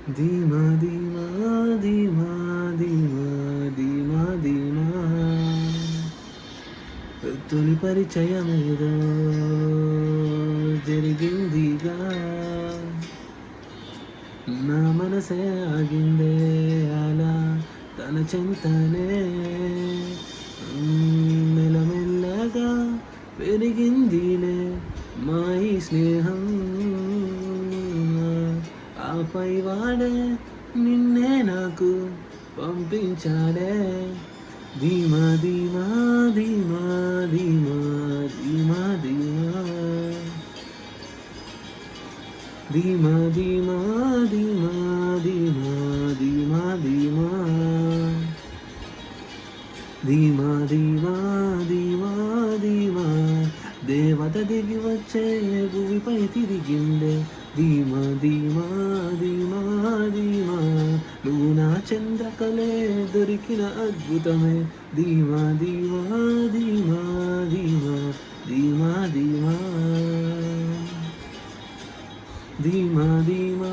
ధీమా ధీమా ధీమా ధీమా ధీమా ధీమా తొలి పరిచయమేదో జరిగిందిగా నా మనసే ఆగిందే అలా తన చెంతనే మెల్లమెల్లగా పెరిగిందిలే మా ఈ స్నేహం ఆపై వాడే నిన్నే నాకు పంపించాడే ధీమా ధీమా ధీమా ధీమా ధీమా ధీమా ధీమా ధీమా ధీమా ధీమా ధీమా ధీమా ధీమా ధీమా ధీమా దేవత దిగి వచ్చే భూమిపై తిరిగిందే ధీమా ధీమా ధీమా ధీమా నువ్వు నా చంద్రకలే దొరికిన అద్భుతమే ధీమా ధీమా ధీమా ధీమా ధీమా ధీమా ధీమా ధీమా